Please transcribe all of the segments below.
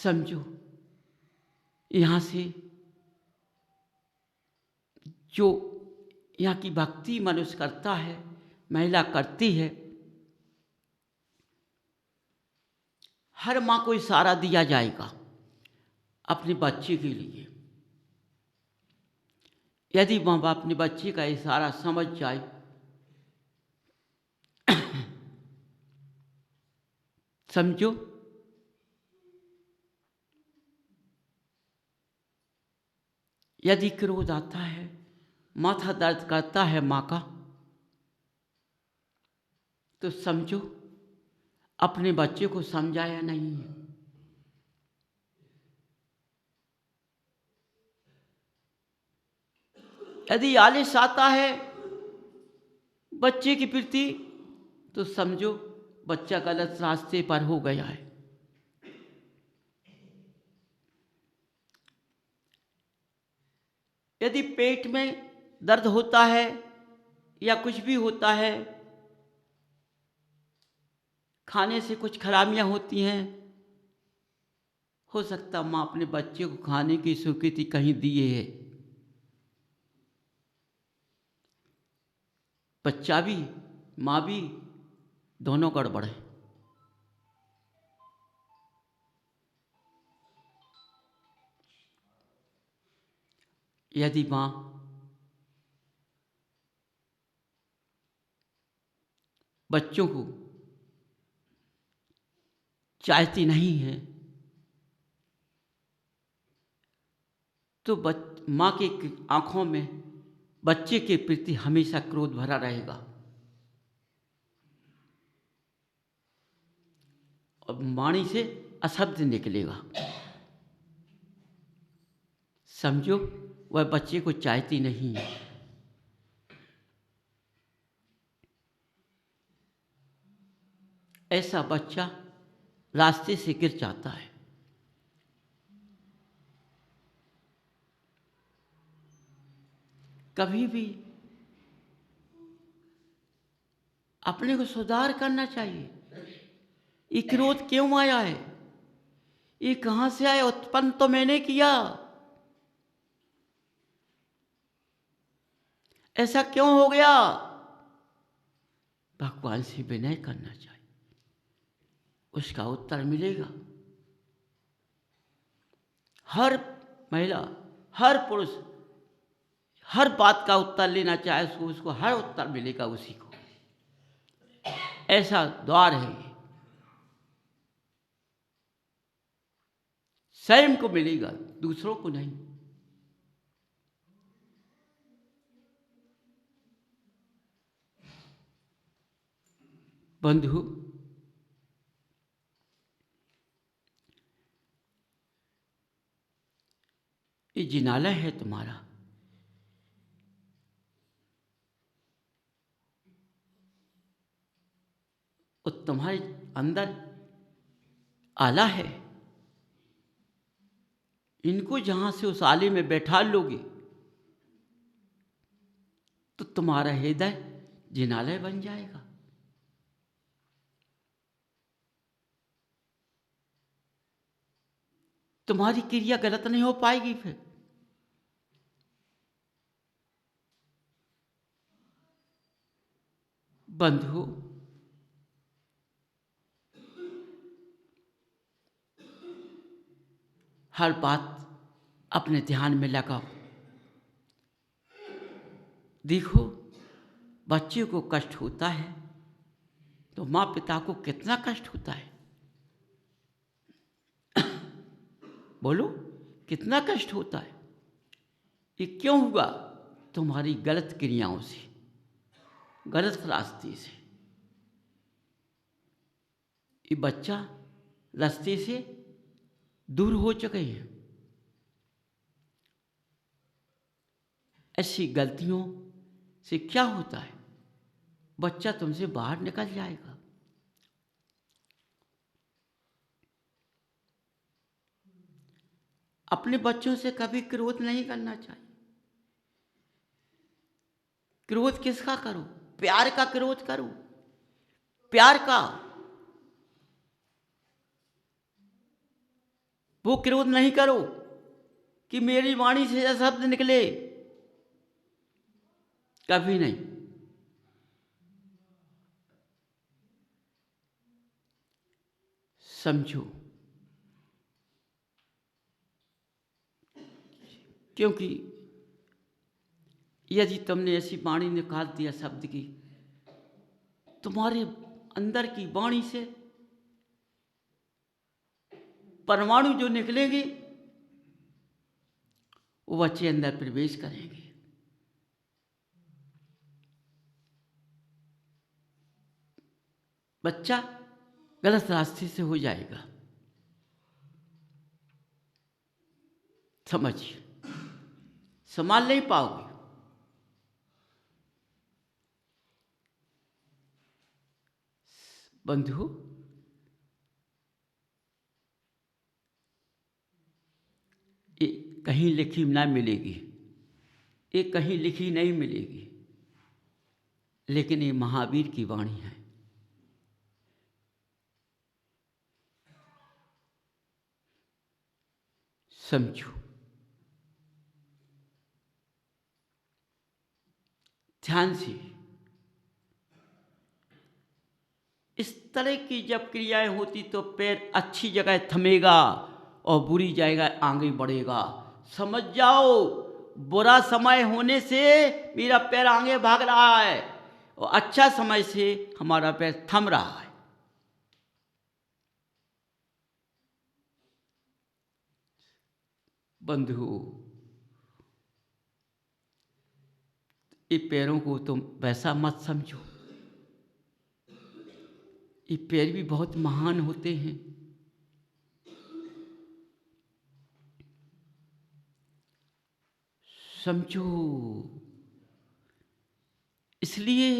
समझो, यहाँ से जो यहाँ की भक्ति मनुष्य करता है, महिला करती है, हर माँ को इशारा दिया जाएगा अपने बच्चे के लिए। यदि माँ बाप अपने बच्चे का इशारा समझ जाए समझो, यदि क्रोध आता है, माथा दर्द करता है माँ का, तो समझो अपने बच्चे को समझाया नहीं है। यदि आलिस आता है बच्चे के प्रति, तो समझो बच्चा गलत रास्ते पर हो गया है। यदि पेट में दर्द होता है या कुछ भी होता है, खाने से कुछ खराबियां होती हैं, हो सकता माँ अपने बच्चे को खाने की स्वीकृति कहीं दिए है, बच्चा भी माँ भी दोनों गड़बड़ है। यदि माँ बच्चों को चाहती नहीं है, तो माँ की आंखों में बच्चे के प्रति हमेशा क्रोध भरा रहेगा और वाणी से अशब्द निकलेगा। समझो वह बच्चे को चाहती नहीं है। ऐसा बच्चा रास्ते से गिर जाता है। कभी भी अपने को सुधार करना चाहिए। ये क्रोध क्यों आया है, ये कहाँ से आया, उत्पन्न तो मैंने किया, ऐसा क्यों हो गया। भगवान से विनय करना चाहिए, उसका उत्तर मिलेगा। हर महिला, हर पुरुष हर बात का उत्तर लेना चाहे, उसको हर उत्तर मिलेगा उसी को। ऐसा द्वार है ये, स्वयं को मिलेगा, दूसरों को नहीं। बंधु, ये जिनालय है तुम्हारा, और तुम्हारे अंदर आला है। इनको जहां से उस आले में बैठा लोगे तो तुम्हारा हृदय जिनालय बन जाएगा। तुम्हारी क्रिया गलत नहीं हो पाएगी। फिर बंधु, हर बात अपने ध्यान में लगाओ। देखो बच्चे को कष्ट होता है तो माँ पिता को कितना कष्ट होता है। बोलो कितना कष्ट होता है। ये क्यों हुआ? तुम्हारी गलत क्रियाओं से, गलत रास्ते से। ये बच्चा रास्ते से दूर हो चुके हैं। ऐसी गलतियों से क्या होता है, बच्चा तुमसे बाहर निकल जाएगा। अपने बच्चों से कभी क्रोध नहीं करना चाहिए। क्रोध किसका करो? प्यार का क्रोध करो, प्यार का। वो क्रोध नहीं करो कि मेरी वाणी से यह शब्द निकले, कभी नहीं। समझो, क्योंकि यदि तुमने ऐसी वाणी निकाल दिया शब्द की, तुम्हारे अंदर की वाणी से परमाणु जो निकलेंगे वो बच्चे अंदर प्रवेश करेंगे। बच्चा गलत रास्ते से हो जाएगा। समझिए, संभाल नहीं पाओगे। बंधु, ये कहीं लिखी ना मिलेगी, ये कहीं लिखी नहीं मिलेगी, लेकिन ये महावीर की वाणी है। समझो, ध्यान से। इस तरह की जब क्रियाएं होती तो पैर अच्छी जगह थमेगा और बुरी जगह आगे बढ़ेगा। समझ जाओ, बुरा समय होने से मेरा पैर आगे भाग रहा है और अच्छा समय से हमारा पैर थम रहा है। बंधु, ये पैरों को तुम वैसा मत समझो। ये पैर भी बहुत महान होते हैं। समझो, इसलिए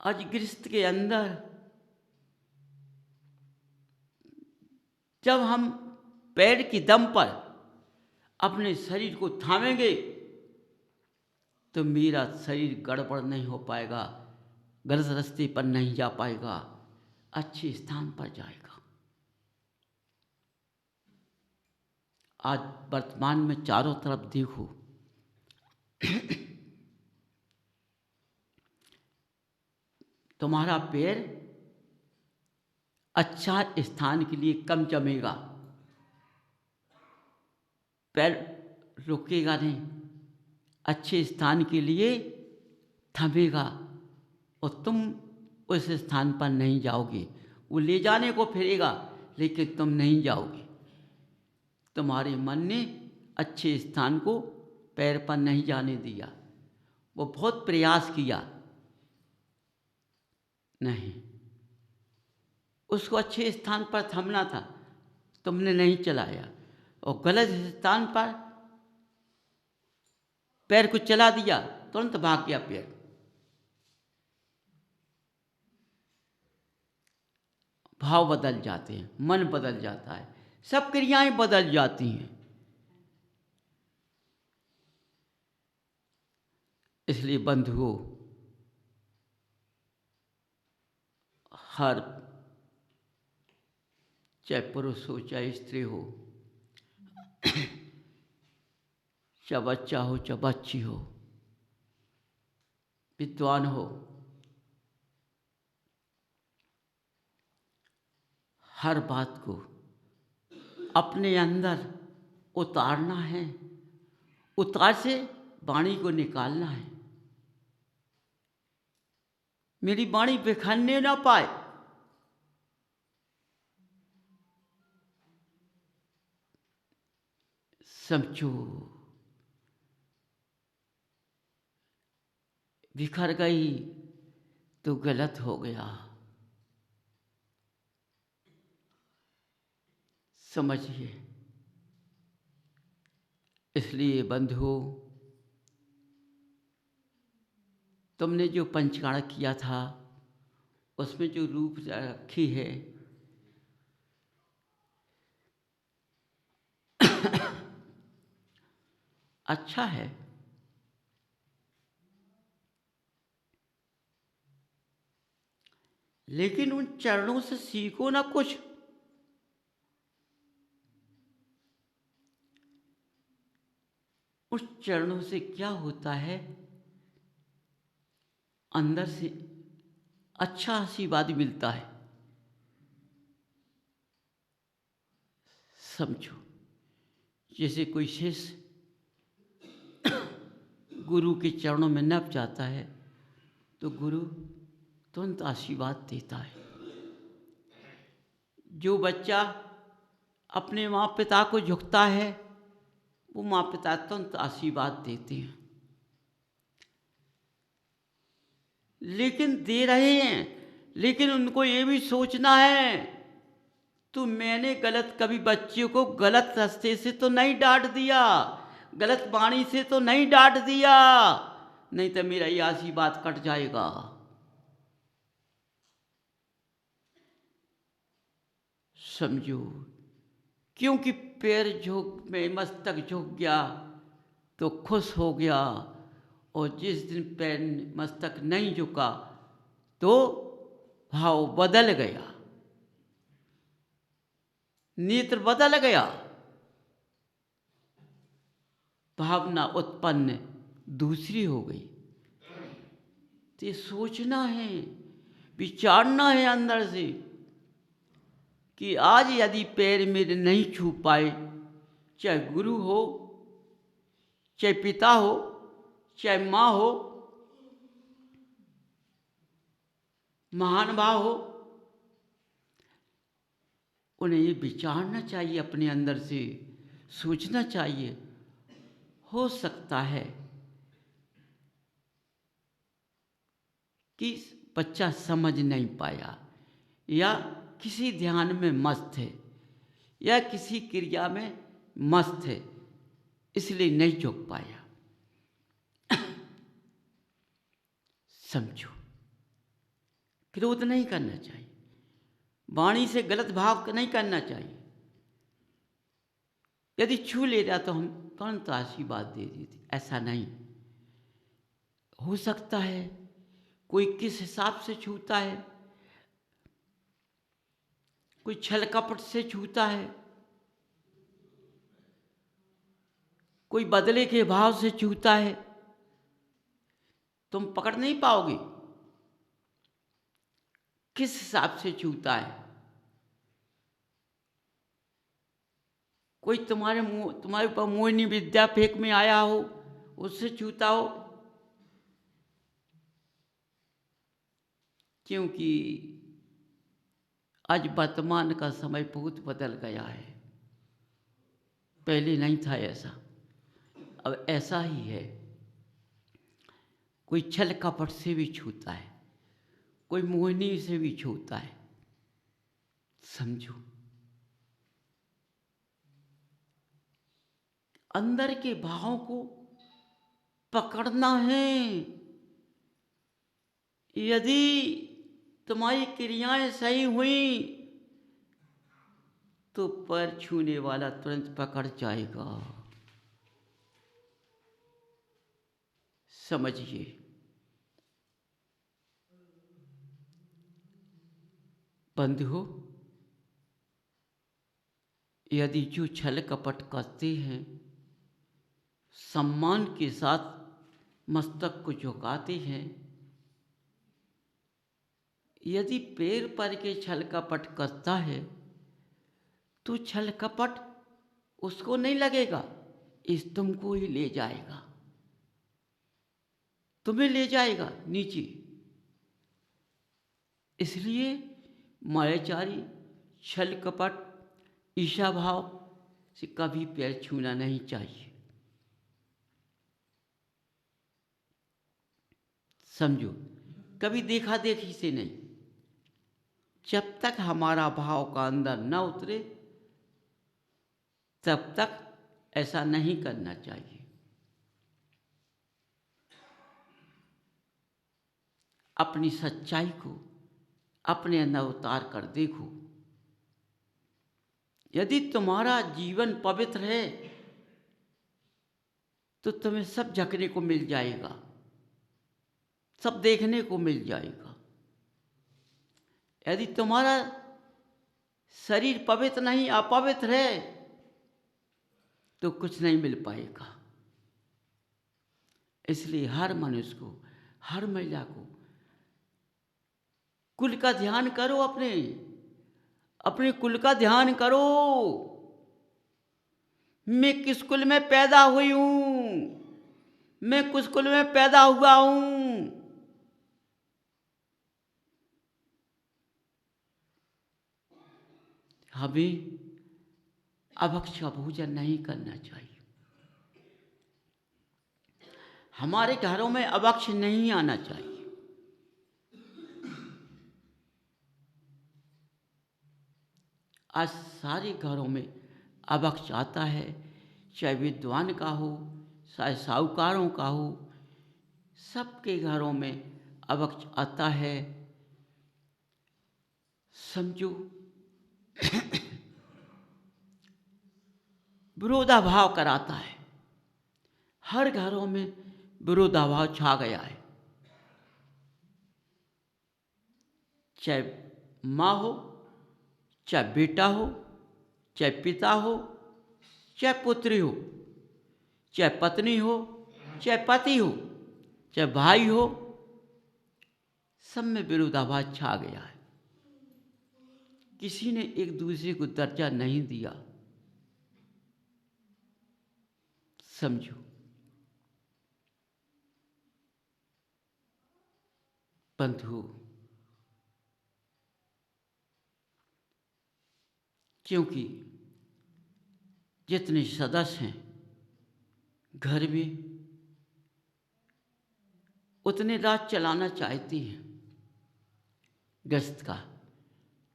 आज गृहस्थ के अंदर जब हम पैर की दम पर अपने शरीर को थामेंगे तो मेरा शरीर गड़बड़ नहीं हो पाएगा, गलत रास्ते पर नहीं जा पाएगा, अच्छे स्थान पर जाएगा। आज वर्तमान में चारों तरफ देखो, तुम्हारा पैर अच्छा स्थान के लिए कम जमेगा, पैर रुकेगा नहीं, अच्छे स्थान के लिए थमेगा और तुम उस स्थान पर नहीं जाओगे। वो ले जाने को फिरेगा लेकिन तुम नहीं जाओगे। तुम्हारे मन ने अच्छे स्थान को पैर पर नहीं जाने दिया। वो बहुत प्रयास किया, नहीं, उसको अच्छे स्थान पर थमना था, तुमने नहीं चलाया और गलत स्थान पर पैर को चला दिया, तुरंत भाग गया पैर। भाव बदल जाते हैं, मन बदल जाता है, सब क्रियाएं बदल जाती हैं। इसलिए बंधुओं, हर चाहे पुरुष हो चाहे स्त्री हो, चाहे बच्चा हो चाहे बच्ची हो, विद्वान हो, हर बात को अपने अंदर उतारना है, उतार से वाणी को निकालना है। मेरी वाणी बिखरने ना पाए, समझो, बिखर गई तो गलत हो गया। समझिए, इसलिए बंधुओं, तुमने जो पंचकाण किया था उसमें जो रूप रखी है अच्छा है, लेकिन उन चरणों से सीखो ना कुछ। उस चरणों से क्या होता है, अंदर से अच्छा आशीर्वाद मिलता है। समझो, जैसे कोई शिष्य गुरु के चरणों में नप जाता है तो गुरु तुरंत आशीर्वाद देता है। जो बच्चा अपने माँ पिता को झुकता है वो माँ पिता तुरंत आशीर्वाद देते हैं। लेकिन दे रहे हैं, लेकिन उनको ये भी सोचना है तो मैंने गलत कभी बच्चे को गलत रास्ते से तो नहीं डांट दिया, गलत वाणी से तो नहीं डांट दिया, नहीं तो मेरा ये आशीर्वाद कट जाएगा। समझो, क्योंकि पैर झुक में मस्तक झुक गया तो खुश हो गया, और जिस दिन पैर मस्तक नहीं झुका तो भाव बदल गया, नेत्र बदल गया, भावना उत्पन्न दूसरी हो गई। तो ये सोचना है, विचारना है अंदर से कि आज यदि पैर मेरे नहीं छू पाए, चाहे गुरु हो, चाहे पिता हो, चाहे माँ हो, महानुभाव हो, उन्हें ये विचारना चाहिए, अपने अंदर से सोचना चाहिए। हो सकता है कि बच्चा समझ नहीं पाया, या किसी ध्यान में मस्त है, या किसी क्रिया में मस्त है, इसलिए नहीं झुक पाया। समझो, क्रोध नहीं करना चाहिए, वाणी से गलत भाव नहीं करना चाहिए। यदि छू ले रहा तो हम तुरंत आशीर्वाद दे देते, ऐसा नहीं। हो सकता है कोई किस हिसाब से छूता है, कोई छल कपट से छूता है, कोई बदले के भाव से छूता है, तुम पकड़ नहीं पाओगे किस हिसाब से छूता है। कोई तुम्हारे ऊपर मोहिनी विद्या फेंक में आया हो, उससे छूता हो, क्योंकि आज वर्तमान का समय बहुत बदल गया है। पहले नहीं था ऐसा, अब ऐसा ही है। कोई छल कपट से भी छूता है, कोई मोहिनी से भी छूता है। समझो, अंदर के भावों को पकड़ना है। यदि तुम्हारी क्रियाएं सही हुई तो पैर छूने वाला तुरंत पकड़ जाएगा। समझिए, बंधु, यदि जो छल कपट करते हैं, सम्मान के साथ मस्तक को झुकाते हैं, यदि पैर पर के छल कपट करता है तो छल कपट उसको नहीं लगेगा, इस तुमको ही ले जाएगा, तुम्हें ले जाएगा नीचे। इसलिए मायाचारी, छल कपट, ईर्ष्या भाव से कभी पैर छूना नहीं चाहिए। समझो, कभी देखा देखी से नहीं। जब तक हमारा भाव का अंदर न उतरे तब तक ऐसा नहीं करना चाहिए। अपनी सच्चाई को अपने अंदर उतार कर देखो। यदि तुम्हारा जीवन पवित्र है तो तुम्हें सब झकने को मिल जाएगा, सब देखने को मिल जाएगा। यदि तुम्हारा शरीर पवित्र नहीं, अपवित्र है, तो कुछ नहीं मिल पाएगा। इसलिए हर मनुष्य को, हर महिला को कुल का ध्यान करो, अपने कुल का ध्यान करो। मैं किस कुल में पैदा हुई हूं, मैं किस कुल में पैदा हुआ हूं। हमें अभक्ष का भोजन नहीं करना चाहिए। हमारे घरों में अभक्ष नहीं आना चाहिए। आज सारे घरों में अभक्ष आता है, चाहे विद्वान का हो, चाहे साहूकारों का हो, सबके घरों में अभक्ष आता है। समझो विरोधाभाव कराता है। हर घरों में विरोधाभाव छा गया है। चाहे माँ हो, चाहे बेटा हो, चाहे पिता हो, चाहे पुत्री हो, चाहे पत्नी हो, चाहे पति हो, चाहे भाई हो, सब में विरोधाभास छा गया है। किसी ने एक दूसरे को दर्जा नहीं दिया। समझो, बंधु, क्योंकि जितने सदस्य हैं घर में, उतने राज चलाना चाहती हैं गृहस्थ का।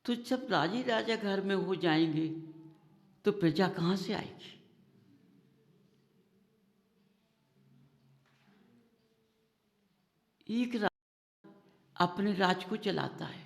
तो जब राजी राजा घर में हो जाएंगे तो प्रजा कहाँ से आएगी? एक राजा अपने राज को चलाता है,